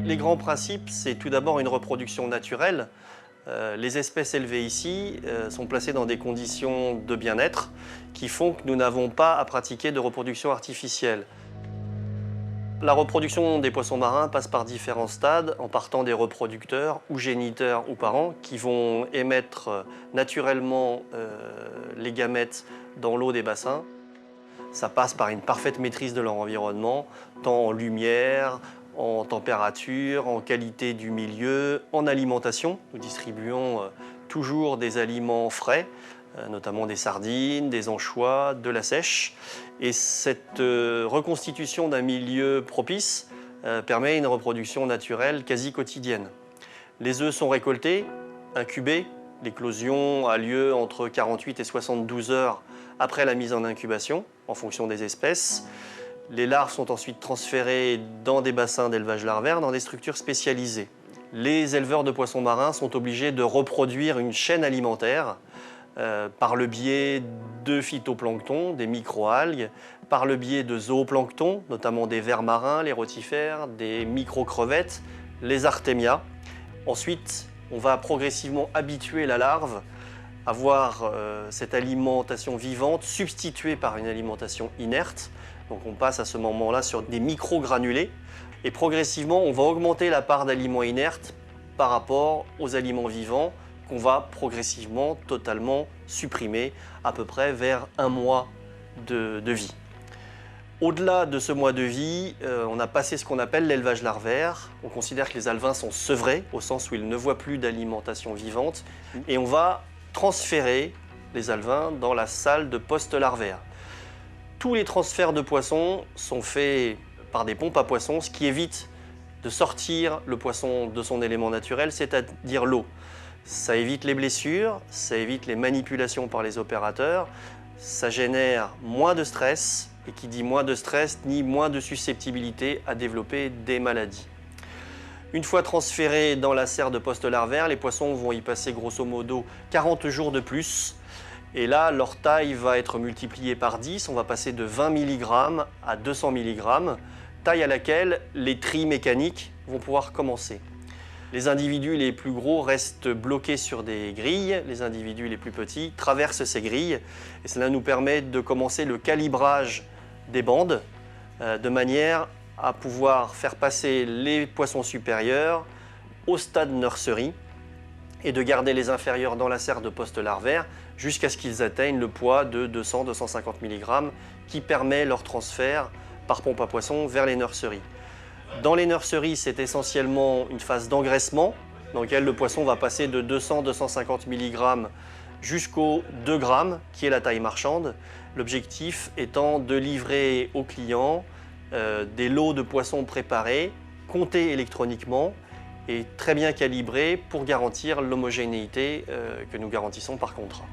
Les grands principes, c'est tout d'abord une reproduction naturelle. Les espèces élevées ici sont placées dans des conditions de bien-être qui font que nous n'avons pas à pratiquer de reproduction artificielle. La reproduction des poissons marins passe par différents stades, en partant des reproducteurs ou géniteurs ou parents qui vont émettre naturellement les gamètes dans l'eau des bassins. Ça passe par une parfaite maîtrise de leur environnement, tant en lumière, en température, en qualité du milieu, en alimentation. Nous distribuons toujours des aliments frais, notamment des sardines, des anchois, de la sèche. Et cette reconstitution d'un milieu propice permet une reproduction naturelle quasi quotidienne. Les œufs sont récoltés, incubés. L'éclosion a lieu entre 48 et 72 heures après la mise en incubation, en fonction des espèces. Les larves sont ensuite transférées dans des bassins d'élevage larvaire, dans des structures spécialisées. Les éleveurs de poissons marins sont obligés de reproduire une chaîne alimentaire par le biais de phytoplancton, des microalgues, par le biais de zooplancton, notamment des vers marins, les rotifères, des micro-crevettes, les artémias. Ensuite, on va progressivement habituer la larve à voir cette alimentation vivante substituée par une alimentation inerte. Donc on passe à ce moment-là sur des micro-granulés et progressivement on va augmenter la part d'aliments inertes par rapport aux aliments vivants qu'on va progressivement totalement supprimer à peu près vers un mois de vie. Au-delà de ce mois de vie, on a passé ce qu'on appelle l'élevage larvaire. On considère que les alevins sont sevrés au sens où ils ne voient plus d'alimentation vivante et on va transférer les alevins dans la salle de post-larvaire. Tous les transferts de poissons sont faits par des pompes à poissons, ce qui évite de sortir le poisson de son élément naturel, c'est-à-dire l'eau. Ça évite les blessures, ça évite les manipulations par les opérateurs, ça génère moins de stress, et qui dit moins de stress, ni moins de susceptibilité à développer des maladies. Une fois transférés dans la serre de post-larvaire, les poissons vont y passer grosso modo 40 jours de plus. Et là, leur taille va être multipliée par 10, on va passer de 20 mg à 200 mg, taille à laquelle les tris mécaniques vont pouvoir commencer. Les individus les plus gros restent bloqués sur des grilles, les individus les plus petits traversent ces grilles et cela nous permet de commencer le calibrage des bandes de manière à pouvoir faire passer les poissons supérieurs au stade nurserie et de garder les inférieurs dans la serre de post-larvaire jusqu'à ce qu'ils atteignent le poids de 200-250 mg qui permet leur transfert par pompe à poissons vers les nurseries. Dans les nurseries, c'est essentiellement une phase d'engraissement dans laquelle le poisson va passer de 200-250 mg jusqu'au 2 g qui est la taille marchande. L'objectif étant de livrer aux clients des lots de poissons préparés, comptés électroniquement et très bien calibrés pour garantir l'homogénéité que nous garantissons par contrat.